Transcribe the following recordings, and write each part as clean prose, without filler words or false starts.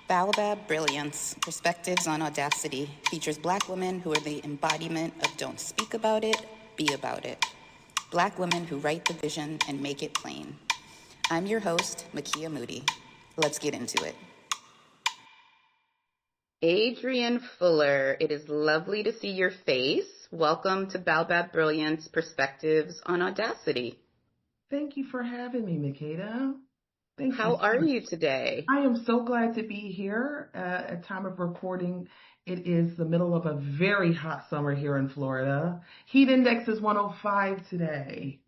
Baobab Brilliance, Perspectives on Audacity, features Black women who are the embodiment of don't speak about it, be about it. Black women who write the vision and make it plain. I'm your host, Makiyah Moody. Let's get into it. Adrienne Fuller, it is lovely to see your face. Welcome to Baobab Brilliance, Perspectives on Audacity. Thank you for having me, Makiyah. How are you today? I am so glad to be here. At time of recording, it is the middle of a very hot summer here in Florida. Heat index is 105 today.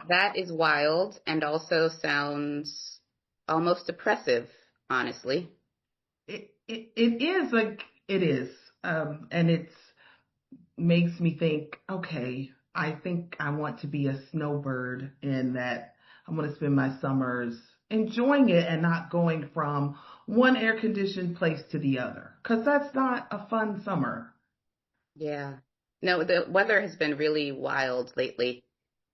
That is wild and also sounds almost oppressive, honestly. It is like it is, and it makes me think. Okay, I think I want to be a snowbird in that. I'm going to spend my summers enjoying it and not going from one air-conditioned place to the other, because that's not a fun summer. Yeah. No, the weather has been really wild lately,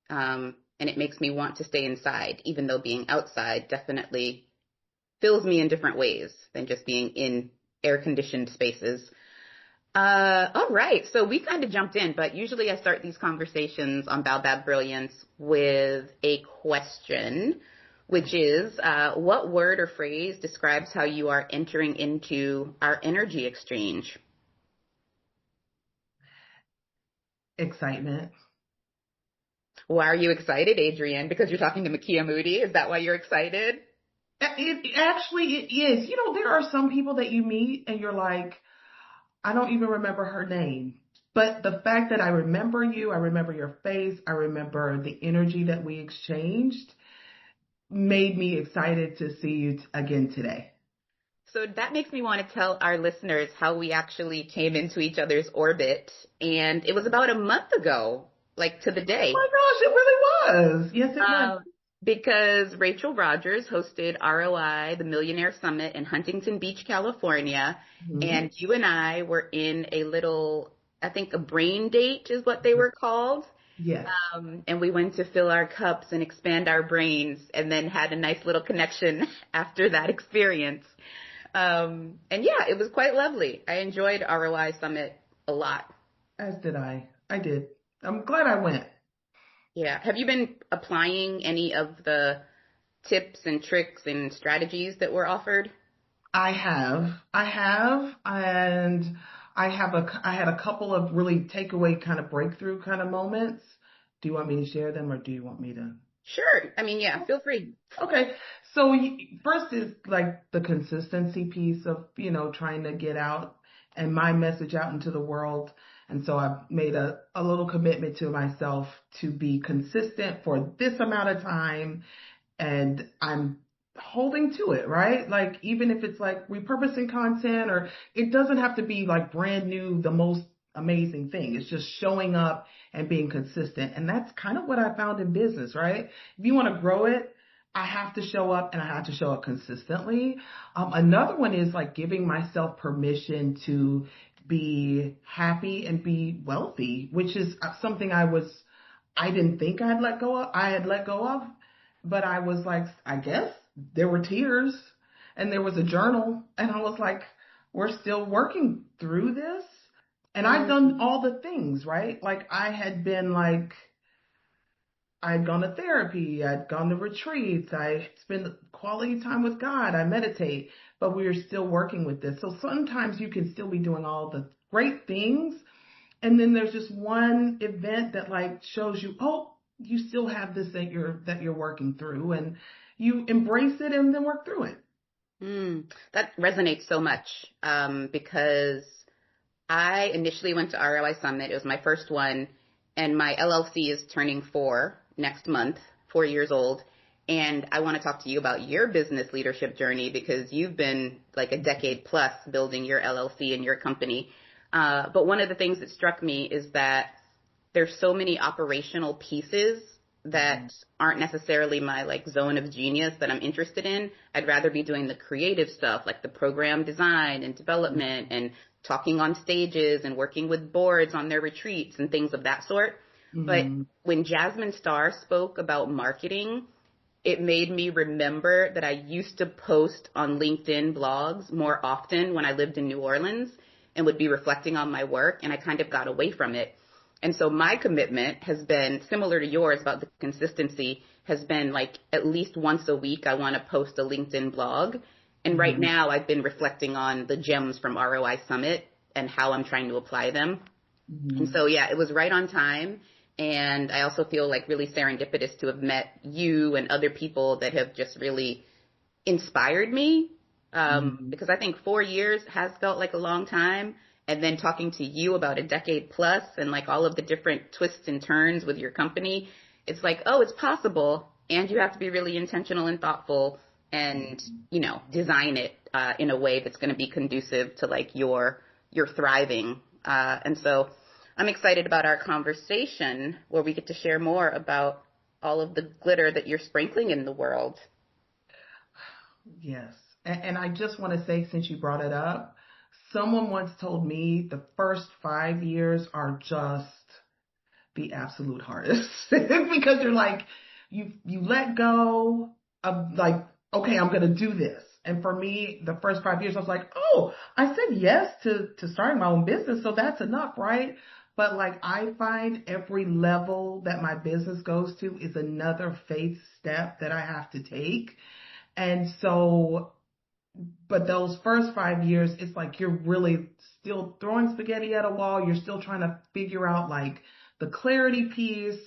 and it makes me want to stay inside, even though being outside definitely fills me in different ways than just being in air-conditioned spaces. All right, so we kind of jumped in, but usually I start these conversations on Baobab Brilliance with a question, which is, what word or phrase describes how you are entering into our energy exchange? Excitement. Why are you excited, Adrienne? Because you're talking to Makiyah Moody? Is that why you're excited? It is. There are some people that you meet and you're like, I don't even remember her name. But the fact that I remember you, I remember your face, I remember the energy that we exchanged, made me excited to see you again today. So that makes me want to tell our listeners how we actually came into each other's orbit. And it was about a month ago, like to the day. Oh my gosh, it really was. Yes, it was. Because Rachel Rogers hosted ROI, the Millionaire Summit in Huntington Beach, California. Mm-hmm. And you and I were in a little, I think a brain date is what they were called. Yes. And we went to fill our cups and expand our brains and then had a nice little connection after that experience. And yeah, it was quite lovely. I enjoyed ROI Summit a lot. As did I. I did. I'm glad I went. Yeah. Have you been applying any of the tips and tricks and strategies that were offered? I have, and I had a couple of really takeaway kind of breakthrough kind of moments. Do you want me to share them, or do you want me to? Sure. I mean, yeah, feel free. Okay. So first is like the consistency piece of, trying to get out and my message out into the world. And so I've made a little commitment to myself to be consistent for this amount of time. And I'm holding to it, right? Like, even if it's like repurposing content, or it doesn't have to be like brand new, the most amazing thing. It's just showing up and being consistent. And that's kind of what I found in business, right? If you want to grow it, I have to show up, and I have to show up consistently. Another one is like giving myself permission to be happy and be wealthy, which is something I didn't think I had let go of, but I was like, I guess there were tears and there was a journal, and I was like, we're still working through this. And I've done all the things, right? Like I'd gone to therapy, I'd gone to retreats, I spend quality time with God, I meditate, but we are still working with this. So sometimes you can still be doing all the great things, and then there's just one event that like shows you, oh, you still have this that you're working through, and you embrace it and then work through it. That resonates so much because I initially went to ROI Summit. It was my first one, and my LLC is turning 4 next month, 4 years old. And I want to talk to you about your business leadership journey, because you've been like a decade plus building your LLC and your company. But one of the things that struck me is that there's so many operational pieces that aren't necessarily my like zone of genius that I'm interested in. I'd rather be doing the creative stuff, like the program design and development and talking on stages and working with boards on their retreats and things of that sort. Mm-hmm. But when Jasmine Starr spoke about marketing, it made me remember that I used to post on LinkedIn blogs more often when I lived in New Orleans and would be reflecting on my work, and I kind of got away from it. And so my commitment has been similar to yours about the consistency, has been like at least once a week I want to post a LinkedIn blog. And right Mm-hmm. now I've been reflecting on the gems from ROI Summit and how I'm trying to apply them. And Mm-hmm. so, yeah, it was right on time. And I also feel like really serendipitous to have met you and other people that have just really inspired me. Mm-hmm. Because I think 4 years has felt like a long time. And then talking to you about a decade plus and like all of the different twists and turns with your company, it's like, oh, it's possible. And you have to be really intentional and thoughtful and, design it in a way that's going to be conducive to like your thriving. And so I'm excited about our conversation where we get to share more about all of the glitter that you're sprinkling in the world. Yes. And I just want to say, since you brought it up, someone once told me the first 5 years are just the absolute hardest because you're like, you let go of like, okay, I'm gonna do this. And for me, the first 5 years, I was like, oh, I said yes to starting my own business, so that's enough, right? But like, I find every level that my business goes to is another faith step that I have to take. And so, but those first 5 years, it's like you're really still throwing spaghetti at a wall. You're still trying to figure out like the clarity piece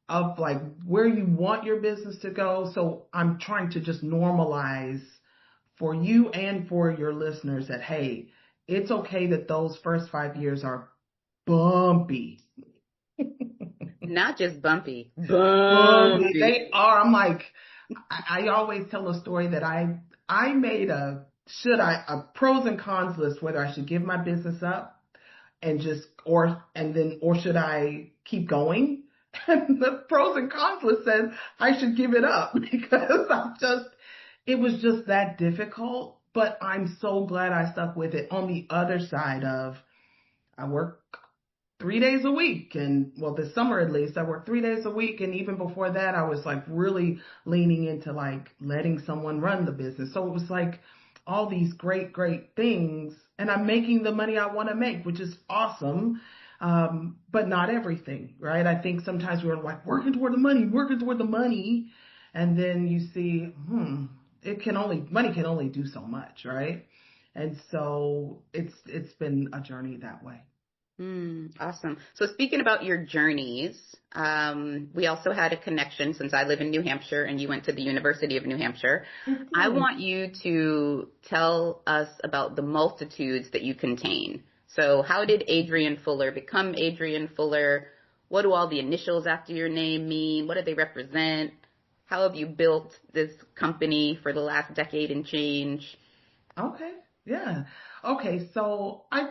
of like where you want your business to go. So I'm trying to just normalize for you and for your listeners that, hey, it's okay that those first 5 years are bumpy. Not just bumpy, Bumpy. bumpy. They are. I'm like, I always tell a story that I made a pros and cons list whether I should give my business up and just or should I keep going? And the pros and cons list says I should give it up because it was just that difficult. But I'm so glad I stuck with it. On the other side of, I work 3 days a week. And well, this summer at least, I worked 3 days a week. And even before that, I was like really leaning into like letting someone run the business. So it was like all these great, great things. And I'm making the money I want to make, which is awesome. But not everything, right? I think sometimes we're like working toward the money, working toward the money. And then you see, money can only do so much, right? And so it's been a journey that way. Awesome. So speaking about your journeys, we also had a connection since I live in New Hampshire and you went to the University of New Hampshire. I want you to tell us about the multitudes that you contain. So how did Adrienne Fuller become Adrienne Fuller? What do all the initials after your name mean? What do they represent? How have you built this company for the last decade and change? Okay. Yeah. Okay. So I'd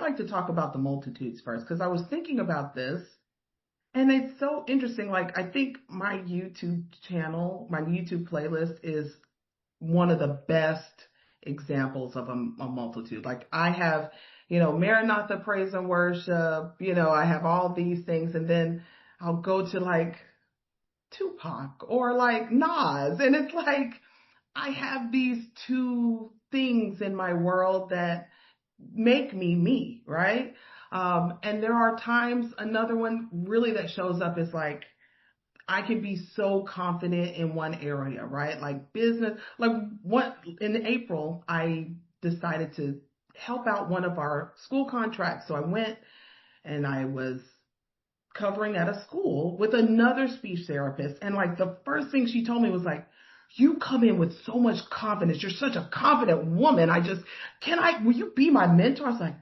like to talk about the multitudes first because I was thinking about this and it's so interesting. Like, I think my YouTube channel, my YouTube playlist is one of the best examples of a multitude. Like, I have, Maranatha praise and worship, I have all these things and then I'll go to like Tupac or like Nas and it's like, I have these two things in my world that make me me, right? And there are times another one really that shows up is like, I can be so confident in one area, right? Like business, like what in April, I decided to help out one of our school contracts. So I went and I was covering at a school with another speech therapist. And like the first thing she told me was like, you come in with so much confidence. You're such a confident woman. Will you be my mentor? I was like,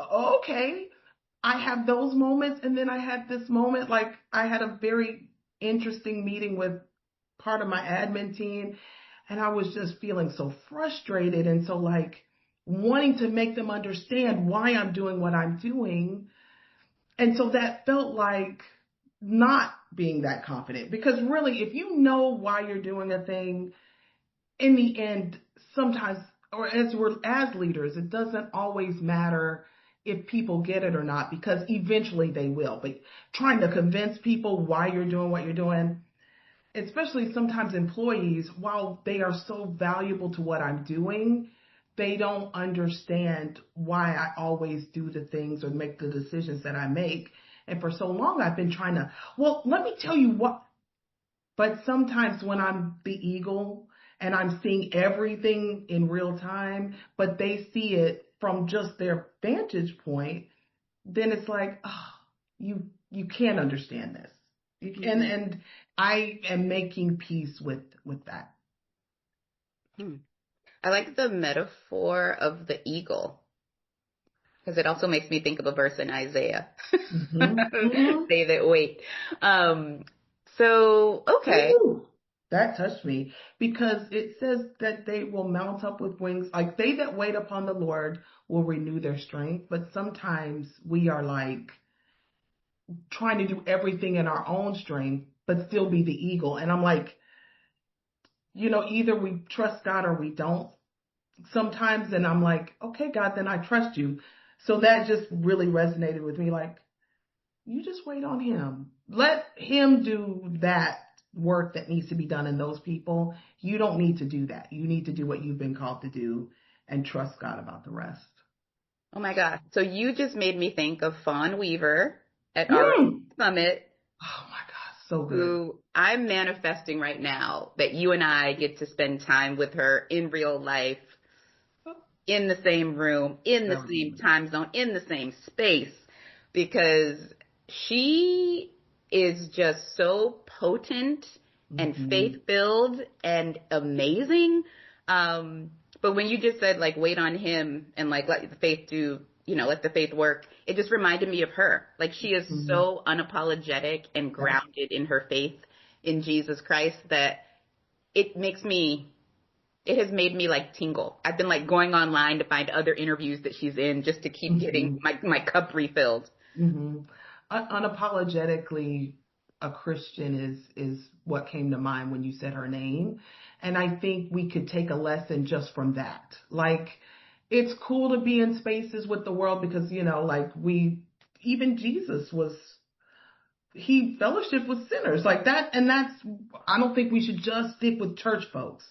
Okay. I have those moments. And then I had this moment, like I had a very interesting meeting with part of my admin team and I was just feeling so frustrated. And so like wanting to make them understand why I'm doing what I'm doing. And so that felt like not being that confident because really, if you know why you're doing a thing, in the end, sometimes, or as leaders, it doesn't always matter if people get it or not, because eventually they will. But trying to convince people why you're doing what you're doing, especially sometimes employees, while they are so valuable to what I'm doing, they don't understand why I always do the things or make the decisions that I make. And for so long, I've been trying to, well, let me tell you what, but sometimes when I'm the eagle and I'm seeing everything in real time, but they see it from just their vantage point, then it's like, oh, you can't understand this. And I am making peace with that. Hmm. I like the metaphor of the eagle because it also makes me think of a verse in Isaiah. Hmm. Hmm. They that wait. Um, okay. Ooh, that touched me because it says that they will mount up with wings. Like they that wait upon the Lord will renew their strength. But sometimes we are like trying to do everything in our own strength, but still be the eagle. And I'm like, either we trust God or we don't sometimes. And I'm like, okay, God, then I trust you. So that just really resonated with me. Like, you just wait on him. Let him do that work that needs to be done in those people. You don't need to do that. You need to do what you've been called to do and trust God about the rest. Oh my God. So you just made me think of Fawn Weaver at our Mm. summit, Oh my God, so good. who I'm manifesting right now that you and I get to spend time with her in real life, in the same room, in the That was same good. time zone, in the same space, because she is just so potent and Hmm. faith-filled and amazing. But when you just said like wait on him and like let the faith do, let the faith work, it just reminded me of her. Like she is Hmm. so unapologetic and Yep. grounded in her faith in Jesus Christ that it makes me it has made me like tingle. I've been like going online to find other interviews that she's in just to keep getting Hmm. my cup refilled. Hmm. Unapologetically, a Christian is what came to mind when you said her name, and I think we could take a lesson just from that. Like, it's cool to be in spaces with the world because like even Jesus was he fellowship with sinners like that, and that's I don't think we should just stick with church folks,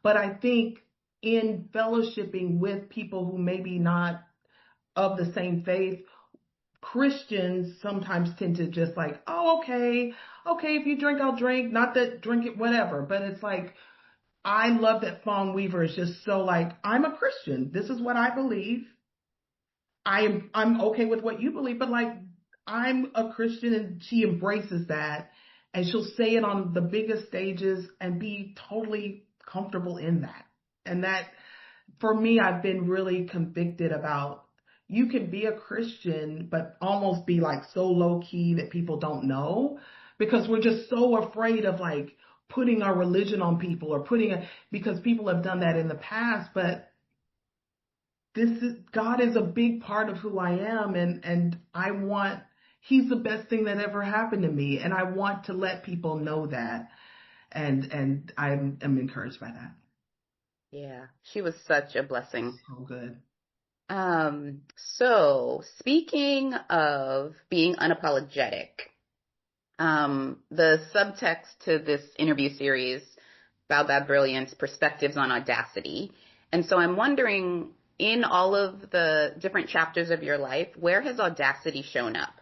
but I think in fellowshipping with people who maybe not of the same faith, Christians sometimes tend to just like, oh, okay, if you drink, I'll drink. Not that drink it, whatever. But it's like, I love that Fawn Weaver is just so like, I'm a Christian. This is what I believe. I'm okay with what you believe, but like, I'm a Christian, and she embraces that, and she'll say it on the biggest stages and be totally comfortable in that. And that for me, I've been really convicted about you can be a Christian, but almost be like so low key that people don't know because we're just so afraid of like putting our religion on people or because people have done that in the past. But God is a big part of who I am. And he's the best thing that ever happened to me. And I want to let people know that. And I'm encouraged by that. Yeah, she was such a blessing. So good. So speaking of being unapologetic, the subtext to this interview series, Bow Bad Brilliance, Perspectives on Audacity. And so I'm wondering, in all of the different chapters of your life, where has audacity shown up?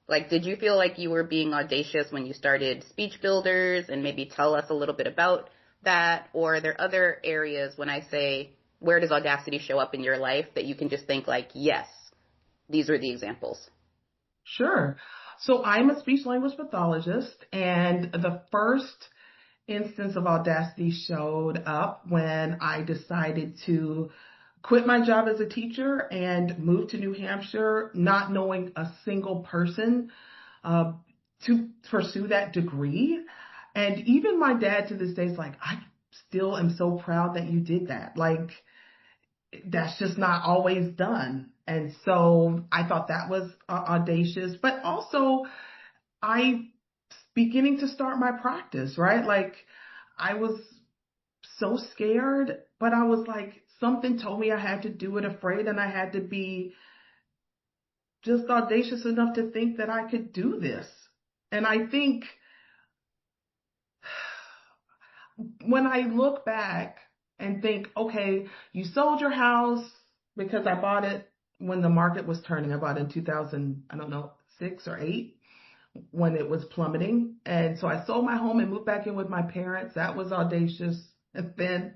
Like, did you feel like you were being audacious when you started Speech Builders, and maybe tell us a little bit about that? Or are there other areas when I say, where does audacity show up in your life that you can just think like, yes, these are the examples? Sure. So I'm a speech language pathologist, and the first instance of audacity showed up when I decided to quit my job as a teacher and move to New Hampshire, not knowing a single person uh, to pursue that degree. And even my dad to this day is like, I still am so proud that you did that. Like, that's just not always done. And so I thought that was audacious, but also I beginning to start my practice, right? Like I was so scared, but I was like, something told me I had to do it afraid, and I had to be just audacious enough to think that I could do this. And I think when I look back and think, okay, you sold your house because I bought it when the market was turning. I bought it in 2000, I don't know, 6 or 8, when it was plummeting. And so I sold my home and moved back in with my parents. That was audacious. And then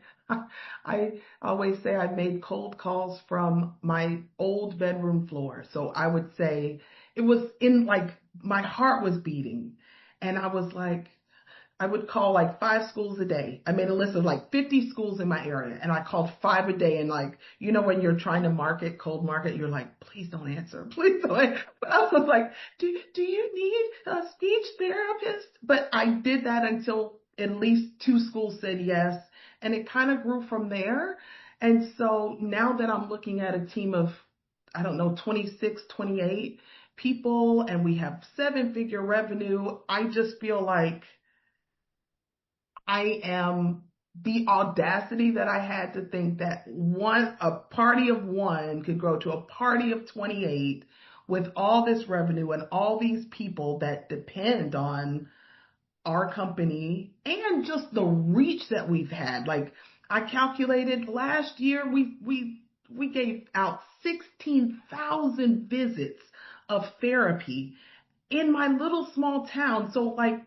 I always say I made cold calls from my old bedroom floor. So I would say it was in like my heart was beating. And I was like, I would call like 5 schools a day. I made a list of like 50 schools in my area, and I called 5 a day. And like, when you're trying to market, cold market, you're like, please don't answer. Please don't answer. But I was like, do you need a speech therapist? But I did that until at least 2 schools said yes. And it kind of grew from there. And so now that I'm looking at a team of, I don't know, 26, 28 people, and we have 7-figure revenue, I just feel like I am the audacity that I had to think that a party of one could grow to a party of 28 with all this revenue and all these people that depend on our company and just the reach that we've had. Like, I calculated last year we gave out 16,000 visits of therapy in my little small town. So like,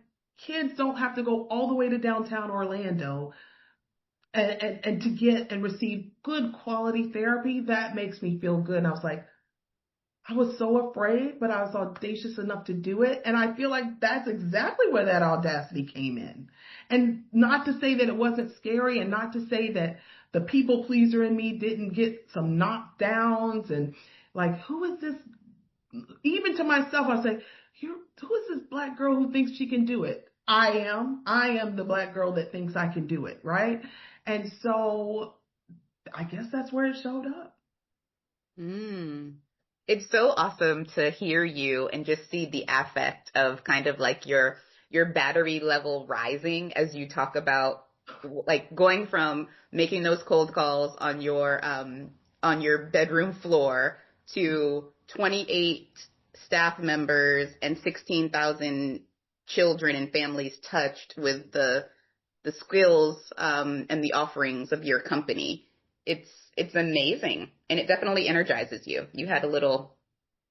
kids don't have to go all the way to downtown Orlando and to get and receive good quality therapy. That makes me feel good. And I was like, I was so afraid, but I was audacious enough to do it. And I feel like that's exactly where that audacity came in. And not to say that it wasn't scary, and not to say that the people pleaser in me didn't get some knockdowns and like, who is this? Even to myself, I say, who is this black girl who thinks she can do it? I am the black girl that thinks I can do it, right? And so I guess that's where it showed up. Mm. It's so awesome to hear you and just see the affect of kind of like your battery level rising as you talk about like going from making those cold calls on your bedroom floor to 28 staff members and 16,000 children and families touched with the skills and the offerings of your company. It's amazing, and it definitely energizes you. You had a I you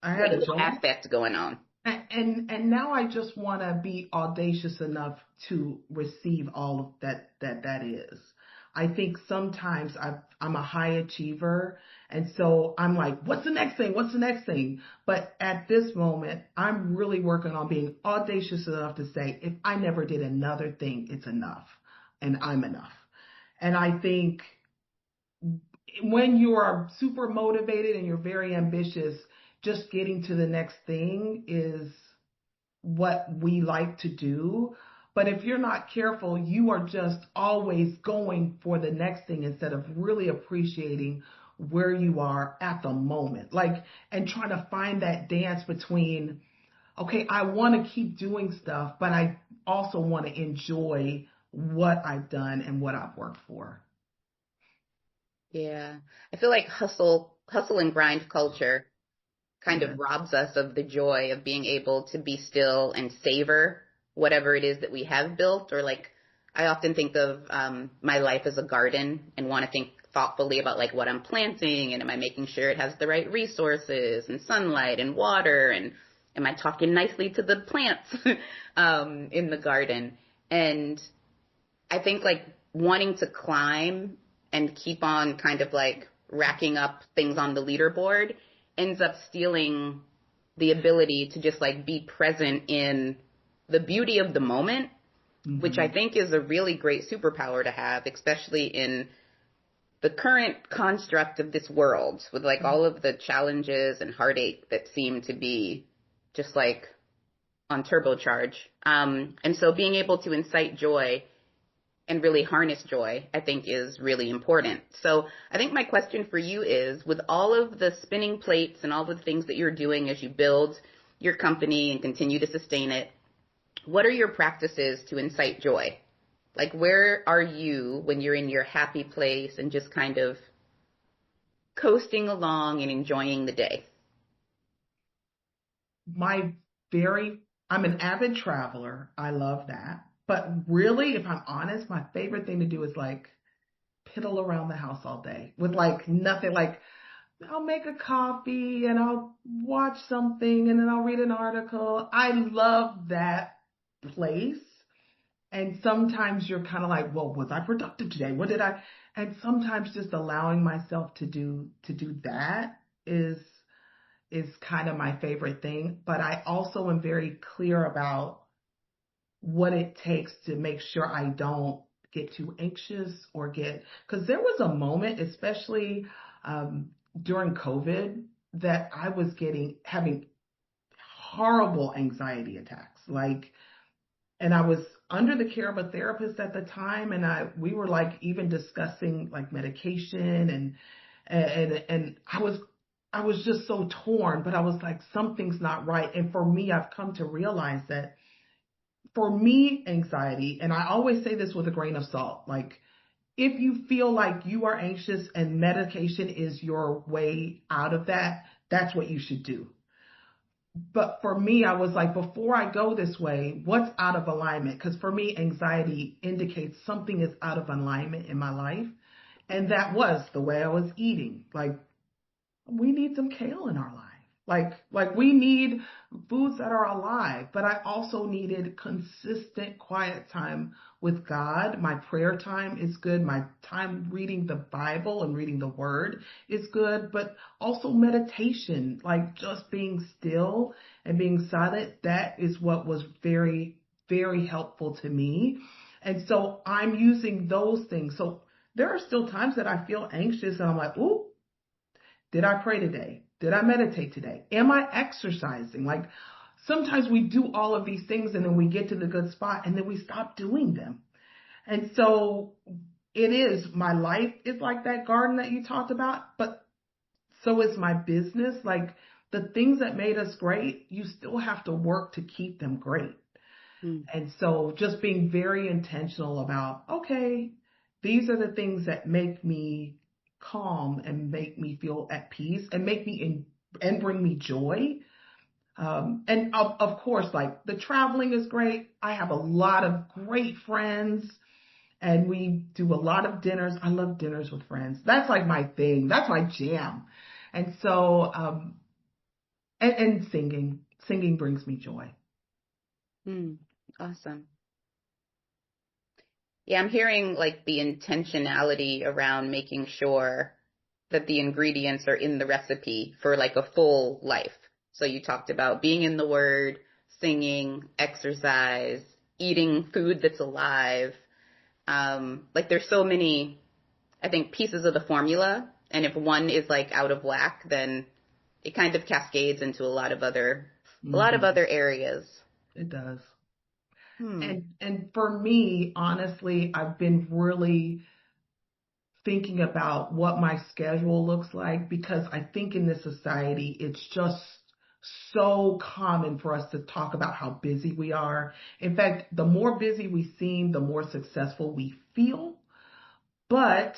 had had a a little jolt. affect going on. And now I just want to be audacious enough to receive all of that is. I think sometimes I'm a high achiever, and so I'm like, what's the next thing? What's the next thing? But at this moment, I'm really working on being audacious enough to say, if I never did another thing, it's enough, and I'm enough. And I think when you are super motivated and you're very ambitious, just getting to the next thing is what we like to do. But if you're not careful, you are just always going for the next thing instead of really appreciating where you are at the moment. Like, and trying to find that dance between, okay, I want to keep doing stuff, but I also want to enjoy what I've done and what I've worked for. Yeah. I feel like hustle and grind culture kind of Yeah. robs us of the joy of being able to be still and savor whatever it is that we have built. Or like, I often think of my life as a garden and want to think thoughtfully about like what I'm planting, and am I making sure it has the right resources and sunlight and water, and am I talking nicely to the plants in the garden? And I think like wanting to climb and keep on kind of like racking up things on the leaderboard ends up stealing the ability to just like be present in the beauty of the moment, which I Hmm. think is a really great superpower to have, especially in the current construct of this world with like all of the challenges and heartache that seem to be just like on turbocharge. And so being able to incite joy and really harness joy, I think is really important. So I think my question for you is, with all of the spinning plates and all the things that you're doing as you build your company and continue to sustain it, what are your practices to incite joy? Like, where are you when you're in your happy place and just kind of coasting along and enjoying the day? My very, I'm an avid traveler. I love that. But really, if I'm honest, my favorite thing to do is like piddle around the house all day with like nothing. Like I'll make a coffee and I'll watch something and then I'll read an article. I love that place. And sometimes you're kind of like, well, was I productive today? What did I? And sometimes just allowing myself to do that is kind of my favorite thing. But I also am very clear about what it takes to make sure I don't get too anxious or because there was a moment, especially during COVID, that I was having horrible anxiety attacks. And I was under the care of a therapist at the time, and we were like even discussing like medication and I was just so torn, but I was like, something's not right. And for me, I've come to realize that for me, anxiety, and I always say this with a grain of salt, like if you feel like you are anxious and medication is your way out of that, that's what you should do. But for me, I was like, before I go this way, what's out of alignment? Because for me, anxiety indicates something is out of alignment in my life. And that was the way I was eating. Like we need some kale in our life. Like we need foods that are alive, but I also needed consistent quiet time with God. My prayer time is good. My time reading the Bible and reading the word is good, but also meditation, like just being still and being silent. That is what was very, very helpful to me. And so I'm using those things. So there are still times that I feel anxious and I'm like, ooh, did I pray today? Did I meditate today? Am I exercising? Like sometimes we do all of these things and then we get to the good spot and then we stop doing them. And so it is, my life is like that garden that you talked about, but so is my business. Like the things that made us great, you still have to work to keep them great. Mm. And so just being very intentional about, okay, these are the things that make me calm and make me feel at peace and and bring me joy. And of course, like the traveling is great. I have a lot of great friends and we do a lot of dinners. I love dinners with friends. That's like my thing. That's my jam. And so, and singing brings me joy. Mm. Awesome. Yeah, I'm hearing like the intentionality around making sure that the ingredients are in the recipe for like a full life. So you talked about being in the word, singing, exercise, eating food that's alive. Like there's so many, I think, pieces of the formula. And if one is like out of whack, then it kind of cascades into a lot of Hmm. other areas. It does. Hmm. And for me, honestly, I've been really thinking about what my schedule looks like because I think in this society it's just so common for us to talk about how busy we are. In fact, the more busy we seem, the more successful we feel. But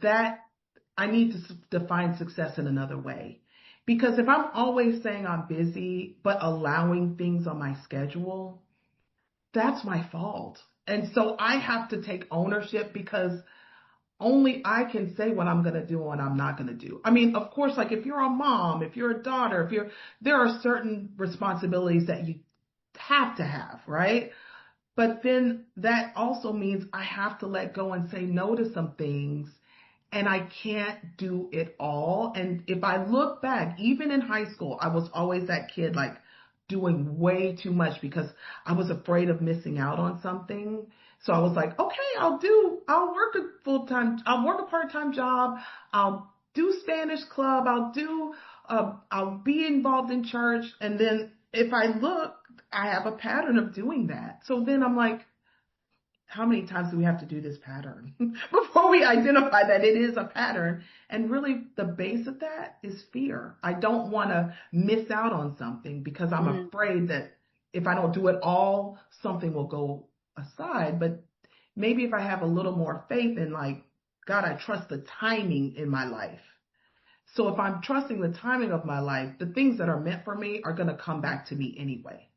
that I need to define success in another way. Because if I'm always saying I'm busy but allowing things on my schedule, that's my fault. And so I have to take ownership because only I can say what I'm going to do and I'm not going to do. I mean, of course, like if you're a mom, if you're a daughter, there are certain responsibilities that you have to have, right? But then that also means I have to let go and say no to some things and I can't do it all. And if I look back, even in high school, I was always that kid like doing way too much because I was afraid of missing out on something. So I was like, okay, I'll work a part-time job. I'll do Spanish club. I'll be involved in church. And then if I look, I have a pattern of doing that. So then I'm like, how many times do we have to do this pattern before we identify that it is a pattern? And really, the base of that is fear. I don't want to miss out on something because I'm Mm. afraid that if I don't do it all, something will go aside. But maybe if I have a little more faith in, like, God, I trust the timing in my life. So if I'm trusting the timing of my life, the things that are meant for me are going to come back to me anyway.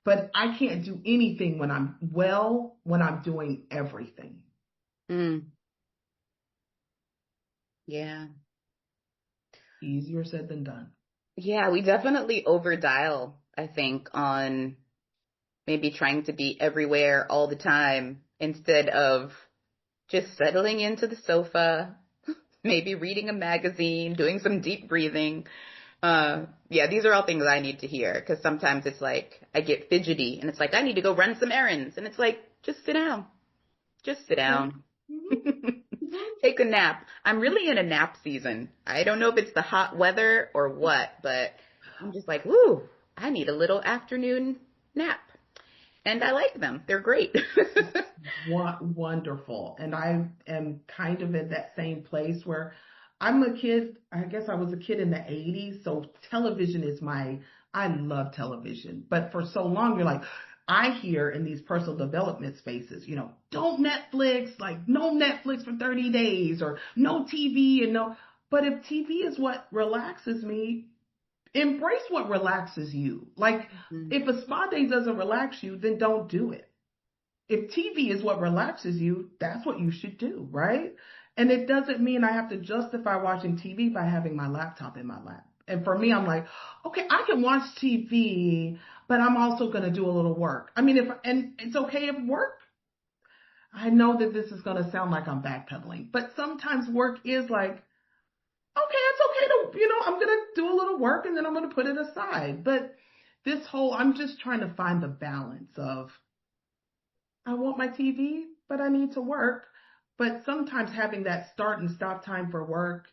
but I can't do anything when I'm doing everything. Mm, yeah. Easier said than done. Yeah, we definitely overdial, I think, on maybe trying to be everywhere all the time instead of just settling into the sofa, maybe reading a magazine, doing some deep breathing. Yeah, these are all things I need to hear because sometimes it's like I get fidgety and it's like I need to go run some errands and it's like just sit down. Just sit Okay. down. Mhm. Take a nap. I'm really in a nap season. I don't know if it's the hot weather or what, but I'm just like, woo, I need a little afternoon nap. And I like them. They're great. Wonderful. And I am kind of in that same place where I'm a kid. I guess I was a kid in the 80s. So television is I love television. But for so long, you're like, I hear in these personal development spaces, don't Netflix, like no Netflix for 30 days or no TV and no. But if TV is what relaxes me, embrace what relaxes you. Like Mhm. if a spa day doesn't relax you, then don't do it. If TV is what relaxes you, that's what you should do, right? And it doesn't mean I have to justify watching TV by having my laptop in my lap. And for me, I'm like, okay, I can watch TV, but I'm also going to do a little work. I mean, and it's okay if work, I know that this is going to sound like I'm backpedaling, but sometimes work is like, okay, it's okay to, I'm going to do a little work and then I'm going to put it aside. But I'm just trying to find the balance of, I want my TV, but I need to work. But sometimes having that start and stop time for work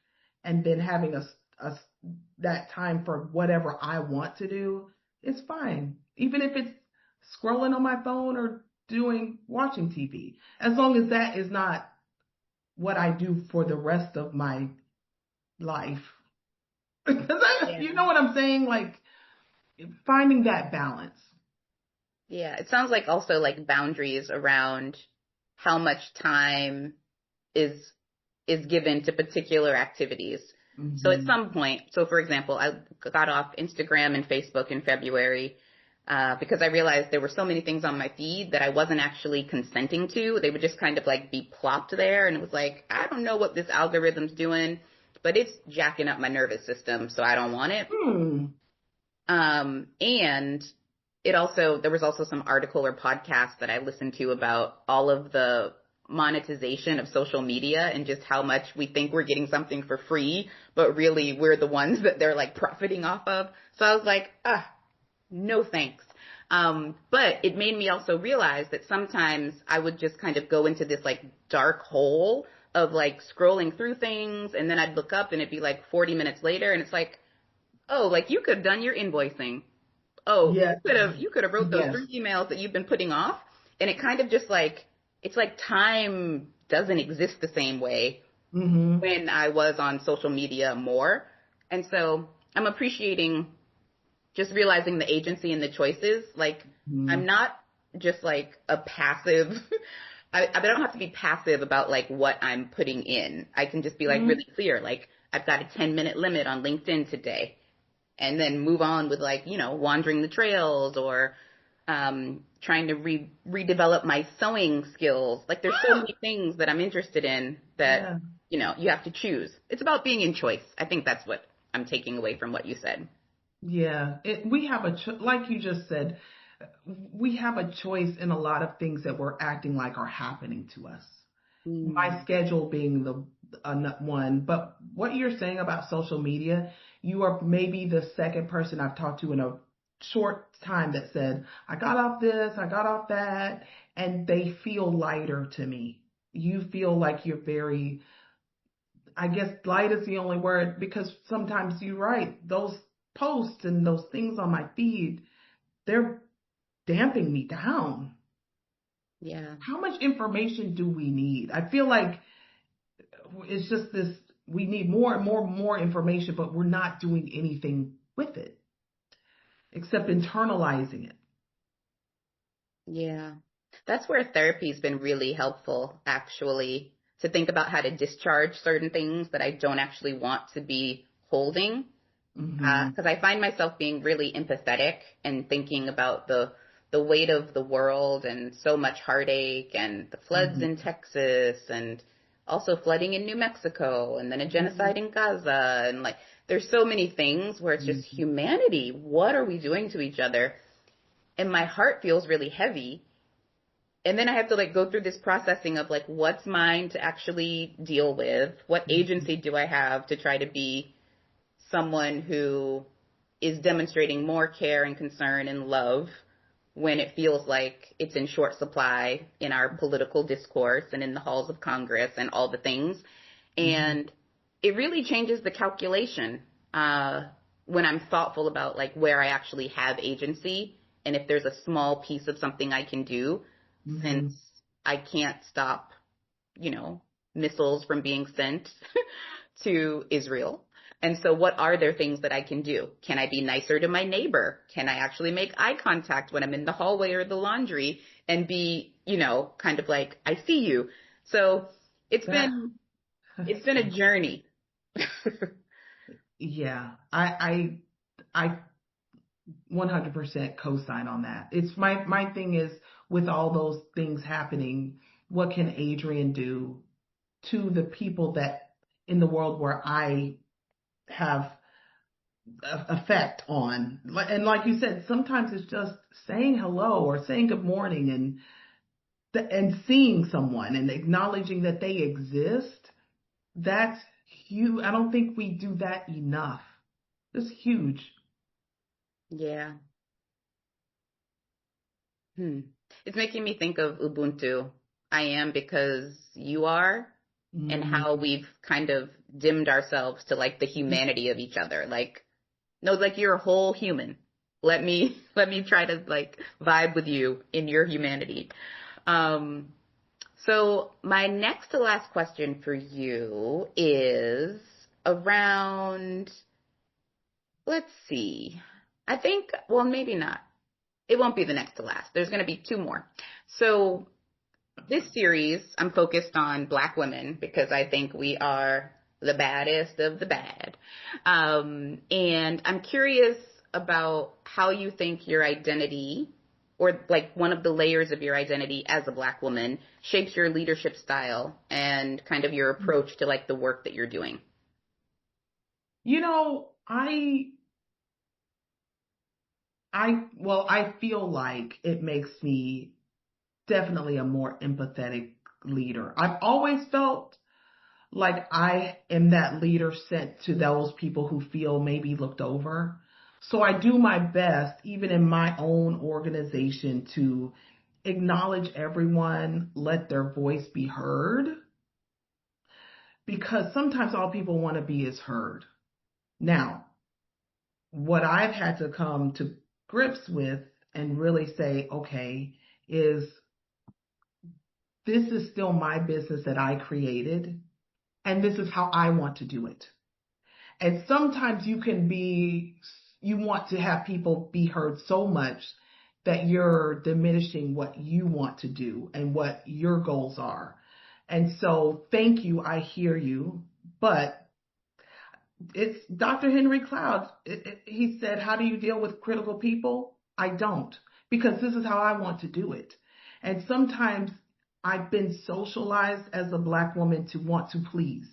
and then having a that time for whatever I want to do is fine. Even if it's scrolling on my phone or watching TV, as long as that is not what I do for the rest of my life. You Yeah. know what I'm saying? Like finding that balance. Yeah. It sounds like also like boundaries around how much time is given to particular activities. So at Hmm. some point, so for example, I got off Instagram and Facebook in February because I realized there were so many things on my feed that I wasn't actually consenting to. They would just kind of like be plopped there, and it was like, I don't know what this algorithm's doing, but it's jacking up my nervous system, so I don't want it. Hmm. And there was also some article or podcast that I listened to about all of the monetization of social media and just how much we think we're getting something for free, but really we're the ones that they're like profiting off of. So I was like, no thanks. But it made me also realize that sometimes I would just kind of go into this like dark hole of like scrolling through things and then I'd look up and it'd be like 40 minutes later and it's like, oh, like you could have done your invoicing. Oh, Yeah. you could have wrote those Yes. 3 emails that you've been putting off. And it kind of just like, it's like time doesn't exist the same way Hmm. when I was on social media more. And so I'm appreciating just realizing the agency and the choices. Like I'm Hmm. not just like a passive, I don't have to be passive about like what I'm putting in. I can just be like really clear. Like I've got a 10-minute limit on LinkedIn today and then move on with like, wandering the trails or trying to redevelop my sewing skills. Like there's so many things that I'm interested in that, Yeah. you have to choose. It's about being in choice. I think that's what I'm taking away from what you said. Yeah. We have like you just said, we have a choice in a lot of things that we're acting like are happening to us. My Mm, schedule being the one, but what you're saying about social media, you are maybe the second person I've talked to in a short time that said, I got off this, I got off that, and they feel lighter to me. You feel like you're very, I guess light is the only word because sometimes you're right. Those posts and those things on my feed, they're damping me down. yeah. How much information do we need? I feel like it's just this, we need more and more and more information, but we're not doing anything with it except internalizing it. Yeah. That's where therapy's been really helpful, actually, to think about how to discharge certain things that I don't actually want to be holding. Hmm. Because I find myself being really empathetic and thinking about the the weight of the world and so much heartache and the floods in Mhm. Texas and also flooding in New Mexico and then a genocide in Gaza. And like, there's so many things where it's just Mhm. humanity. What are we doing to each other? And my heart feels really heavy. And then I have to like go through this processing of like, what's mine to actually deal with? What Mhm. agency do I have to try to be someone who is demonstrating more care and concern and love when it feels like it's in short supply in our political discourse and in the halls of Congress and all the things. Mhm. And it really changes the calculation when I'm thoughtful about like where I actually have agency and if there's a small piece of something I can do, since Mhm. I can't stop, you know, missiles from being sent to Israel. And so what are there things that I can do? Can I be nicer to my neighbor? Can I actually make eye contact when I'm in the hallway or the laundry and be, you know, kind of like, I see you. So it's That been, that's it's been a so journey. yeah. I 100% co-sign on that. It's my thing is with all those things happening, what can Adrienne do to the people that in the world where I have effect on? And like you said, sometimes it's just saying hello or saying good morning and seeing someone and acknowledging that they exist. That's huge. I don't think we do that enough. It's huge. Yeah. Hmm. It's making me think of Ubuntu. I am because you are, and how Mm. we've kind of dimmed ourselves to like the humanity of each other. Like, no, like you're a whole human. Let me try to like vibe with you in your humanity. Um, so my next to last question for you is around, let's see. I think, well, maybe not. It won't be the next to last. There's going to be two more. So this series, I'm focused on Black women because I think we are the baddest of the bad. And I'm curious about how you think your identity, or like one of the layers of your identity as a Black woman, shapes your leadership style and kind of your approach to like the work that you're doing. You know, I feel like it makes me definitely a more empathetic leader. I've always felt like I am that leader sent to those people who feel maybe looked over. So I do my best, even in my own organization, to acknowledge everyone, let their voice be heard, because sometimes all people want to be is heard. Now, what I've had to come to grips with and really say, okay, is this is still my business that I created, and this is how I want to do it. And sometimes you want to have people be heard so much that you're diminishing what you want to do and what your goals are. And so, thank you, I hear you, but it's Dr. Henry Cloud. He said, how do you deal with critical people? I don't, because this is how I want to do it. And sometimes I've been socialized as a Black woman to want to please.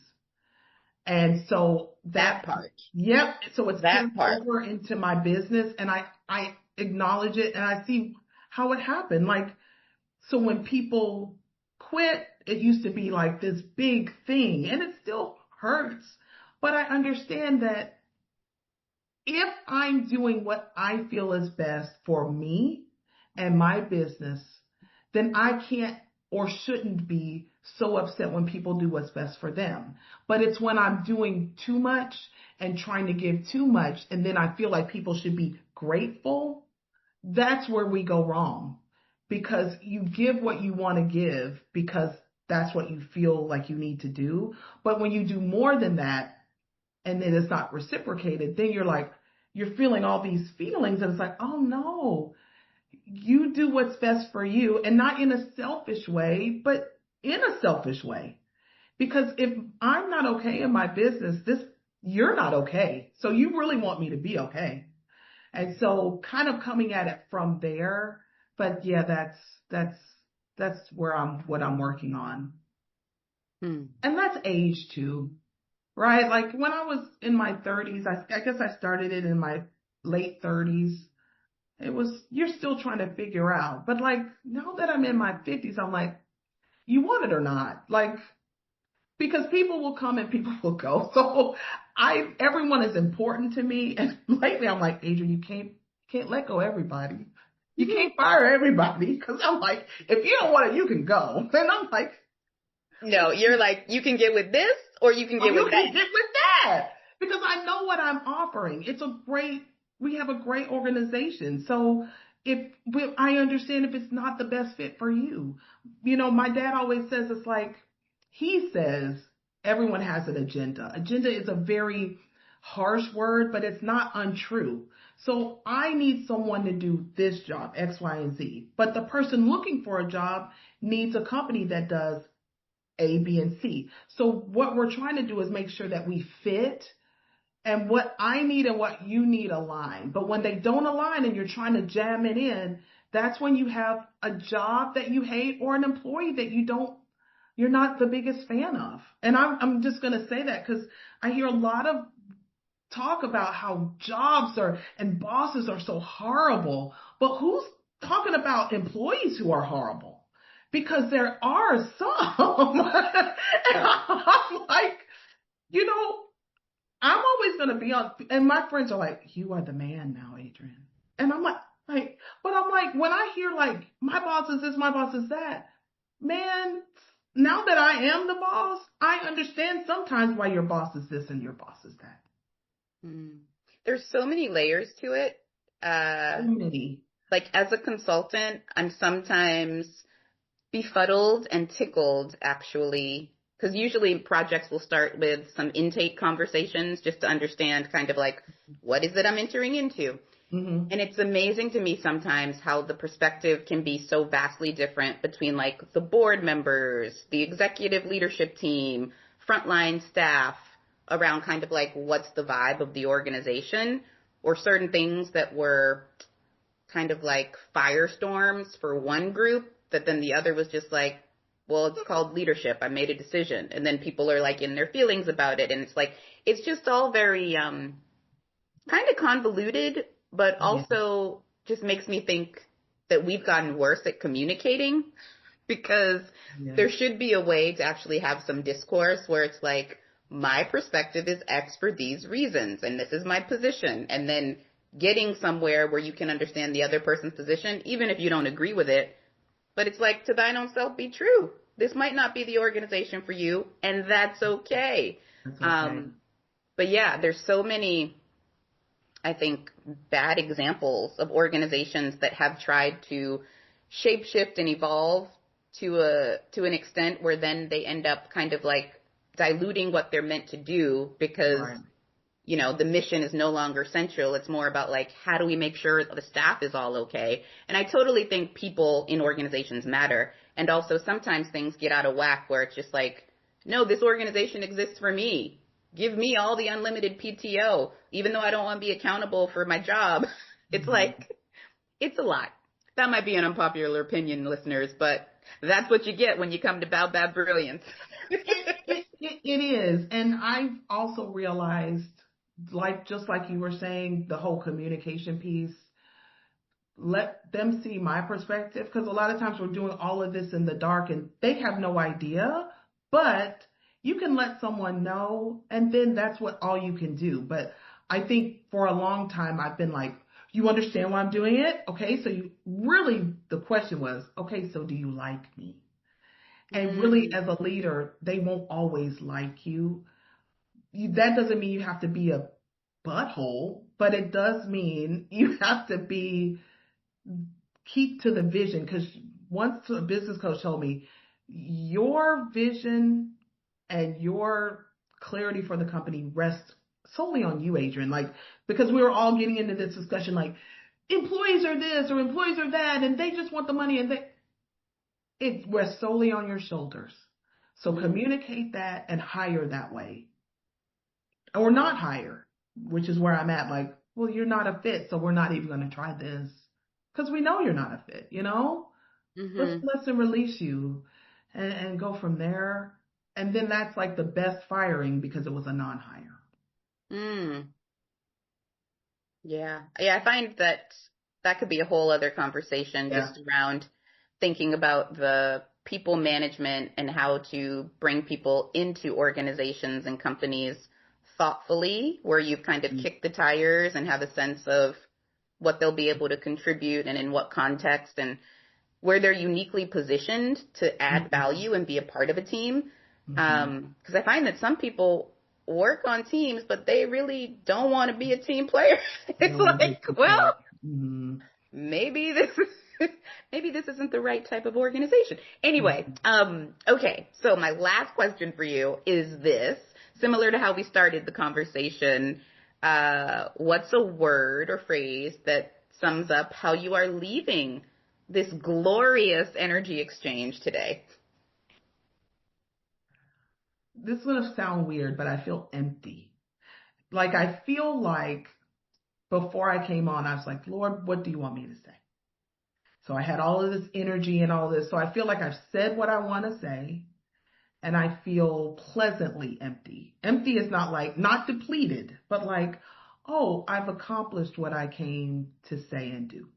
And so That that, part. yep, so it's That carried part. over into my business and I acknowledge it and I see how it happened. Like, so when people quit, it used to be like this big thing and it still hurts. But I understand that if I'm doing what I feel is best for me and my business, then I can't or shouldn't be so upset when people do what's best for them. But it's when I'm doing too much and trying to give too much, and then I feel like people should be grateful. That's where we go wrong, because you give what you want to give because that's what you feel like you need to do. But when you do more than that, and then it's not reciprocated, then you're feeling all these feelings, and it's like, oh no, you do what's best for you, and not in a selfish way, but in a selfish way. Because if I'm not okay in my business, you're not okay. So you really want me to be okay. And so kind of coming at it from there, But yeah, that's what I'm working on. Hmm. And that's age too, right? Like when I was in my 30s, I guess I started it in my late 30s. It was, you're still trying to figure out. But like now that I'm in my 50s, I'm like, you want it or not? Like, because people will come and people will go. So everyone is important to me. And lately I'm like, Adrienne, you can't let go of everybody. You can't fire everybody. Cause I'm like, if you don't want it, you can go. And I'm like, No, you're like, you can get with this or you can oh, get you with can that. get with that. Because I know what I'm offering. We have a great organization. So I understand if it's not the best fit for you. You know, my dad always says it's like, he says everyone has an agenda. Agenda is a very harsh word, but it's not untrue. So I need someone to do this job, X, Y, and Z. But the person looking for a job needs a company that does A, B, and C. So what we're trying to do is make sure that we fit and what I need and what you need align. But when they don't align and you're trying to jam it in, that's when you have a job that you hate or an employee that you're not the biggest fan of. And I'm just going to say that because I hear a lot of talk about how jobs are and bosses are so horrible, but who's talking about employees who are horrible? Because there are some. And I'm like, you know, I'm always going to be on, and my friends are like, you are the man now, Adrienne. And I'm but I'm like, when I hear like, my boss is this, my boss is that, man, now that I am the boss, I understand sometimes why your boss is this and your boss is that. Hmm. There's so many layers to it. So Uh, many. like as a consultant, I'm sometimes befuddled and tickled actually, because usually projects will start with some intake conversations just to understand kind of like, what is it I'm entering into? Hmm. And it's amazing to me sometimes how the perspective can be so vastly different between like the board members, the executive leadership team, frontline staff around kind of like what's the vibe of the organization or certain things that were kind of like firestorms for one group that then the other was just like, well, it's called leadership. I made a decision. And then people are like in their feelings about it. And it's like, it's just all very, kind of convoluted, but Yeah. also just makes me think that we've gotten worse at communicating because Yes. there should be a way to actually have some discourse where it's like, my perspective is X for these reasons, and this is my position. And then getting somewhere where you can understand the other person's position, even if you don't agree with it. But it's like, to thine own self be true. This might not be the organization for you, and that's okay. That's okay. Um, but yeah, there's so many, I think, bad examples of organizations that have tried to shapeshift and evolve to an extent where then they end up kind of like diluting what they're meant to do because Right. the mission is no longer central. It's more about like, how do we make sure the staff is all okay? And I totally think people in organizations matter. And also sometimes things get out of whack where it's just like, no, this organization exists for me. Give me all the unlimited PTO, even though I don't want to be accountable for my job. It's Mhm. like, it's a lot. That might be an unpopular opinion, listeners, but that's what you get when you come to Baobab Brilliance. It is. And I've also realized, like, just like you were saying, the whole communication piece, let them see my perspective. Because a lot of times we're doing all of this in the dark and they have no idea. But you can let someone know, and then that's all you can do. But I think for a long time, I've been like, you understand why I'm doing it? Okay, so the question was, okay, so do you like me? And really, Mm, as a leader, they won't always like you. That doesn't mean you have to be a butthole, but it does mean you have to keep to the vision. Because once a business coach told me, your vision and your clarity for the company rests solely on you, Adrienne. Like, because we were all getting into this discussion, like, employees are this or employees are that, and they just want the money, and it rests solely on your shoulders. So mm, communicate that and hire that way, or not hire, which is where I'm at. Like, well, you're not a fit, so we're not even going to try this. because we know you're not a fit, you know? Let's Mm-hmm. bless and release you and go from there. And then that's like the best firing because it was a non-hire. Mm. Yeah. Yeah, I find that that could be a whole other conversation Yeah. just around thinking about the people management and how to bring people into organizations and companies thoughtfully, where you've kind of kicked the tires and have a sense of what they'll be able to contribute and in what context and where they're uniquely positioned to add Mm-hmm. value and be a part of a team. Mm-hmm. Because I find that some people work on teams, but they really don't want to be a team player. They It's don't want to be a like, team player. well, Mm-hmm. maybe this is maybe this isn't the right type of organization. Anyway, okay. So my last question for you is this, similar to how we started the conversation. What's a word or phrase that sums up how you are leaving this glorious energy exchange today? This is going to sound weird, but I feel empty. Like, I feel like before I came on, I was like, Lord, what do you want me to say? So I had all of this energy and all this. So I feel like I've said what I want to say, and I feel pleasantly empty. Empty is not like, not depleted, but like, oh, I've accomplished what I came to say and do.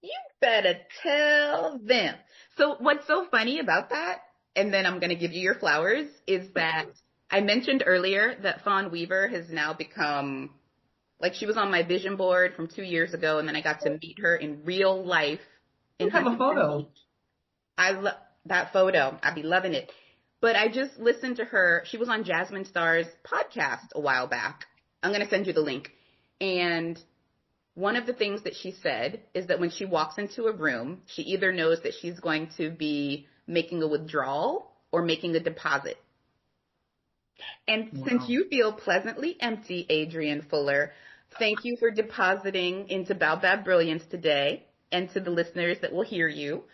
You better tell them. So what's so funny about that, and then I'm going to give you your flowers, is that I mentioned earlier that Fawn Weaver has now become, like, she was on my vision board from 2 years ago, and then I got to meet her in real life You in have a Huntington photo. Beach. I love that photo. I be loving it. But I just listened to her. She was on Jasmine Star's podcast a while back. I'm going to send you the link. And one of the things that she said is that when she walks into a room, she either knows that she's going to be making a withdrawal or making a deposit. And since Wow. you feel pleasantly empty, Adrienne Fuller, thank you for depositing into Baobab Brilliance today and to the listeners that will hear you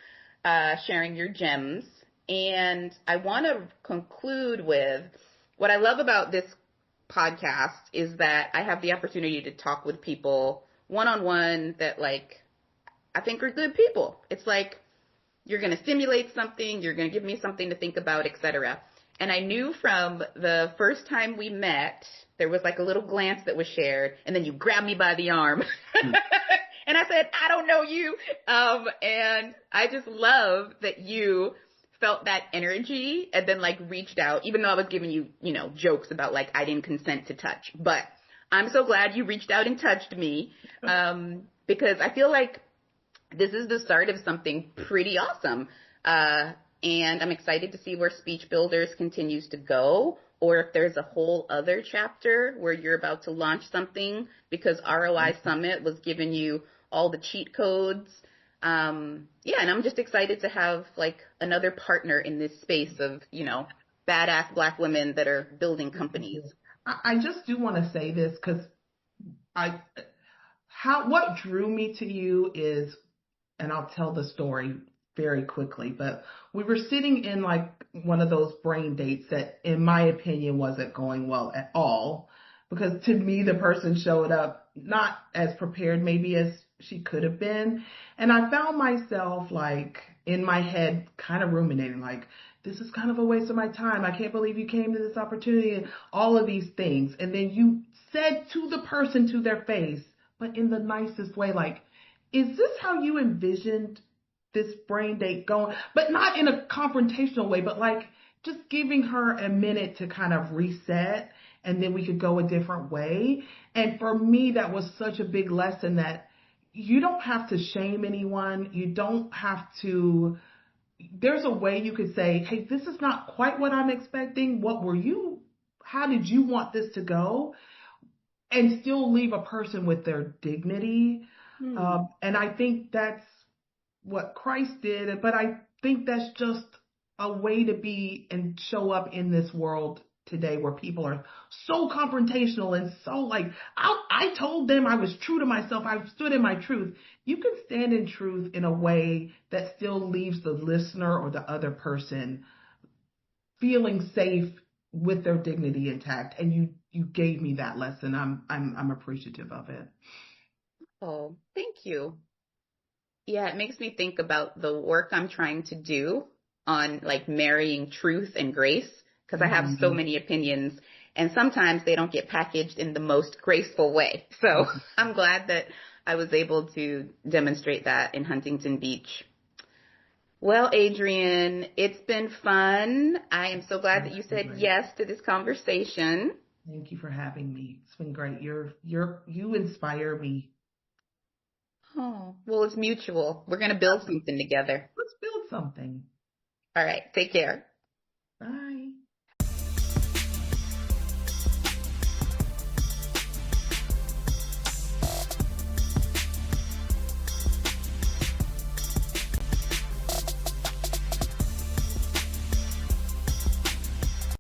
sharing your gems. And I want to conclude with what I love about this podcast is that I have the opportunity to talk with people one on one that, like, I think are good people. It's like you're going to stimulate something, you're going to give me something to think about, etc. And I knew from the first time we met, there was like a little glance that was shared, and then you grabbed me by the arm. And I said, I don't know you. And I just love that you felt that energy and then like reached out, even though I was giving you, jokes about like I didn't consent to touch. But I'm so glad you reached out and touched me because I feel like this is the start of something pretty awesome. And I'm excited to see where Speech Builders continues to go, or if there's a whole other chapter where you're about to launch something because ROI Summit was giving you all the cheat codes. Yeah, and I'm just excited to have like another partner in this space of, badass Black women that are building companies. I just do want to say this because I, what drew me to you is, and I'll tell the story very quickly, but we were sitting in like one of those brain dates that, in my opinion, wasn't going well at all. Because to me, the person showed up not as prepared maybe as she could have been. And I found myself like in my head kind of ruminating, like, this is kind of a waste of my time. I can't believe you came to this opportunity and all of these things. And then you said to the person to their face, but in the nicest way, like, is this how you envisioned this brain date going? But not in a confrontational way, but like just giving her a minute to kind of reset and then we could go a different way. And for me, that was such a big lesson that you don't have to shame anyone. You don't have to, there's a way you could say, hey, this is not quite what I'm expecting. How did you want this to go? And still leave a person with their dignity. Hmm. And I think that's what Christ did, but I think that's just a way to be and show up in this world today where people are so confrontational and so like, I told them I was true to myself. I stood in my truth. You can stand in truth in a way that still leaves the listener or the other person feeling safe with their dignity intact. And you gave me that lesson. I'm appreciative of it. Oh, thank you. Yeah, it makes me think about the work I'm trying to do on like marrying truth and grace because I have so Hmm. many opinions and sometimes they don't get packaged in the most graceful way. So I'm glad that I was able to demonstrate that in Huntington Beach. Well, Adrienne, it's been fun. I am so glad that you It's been said great. yes to this conversation. Thank you for having me. It's been great. You inspire me. Oh, well, it's mutual. We're going to build something together. Let's build something. All right. Take care.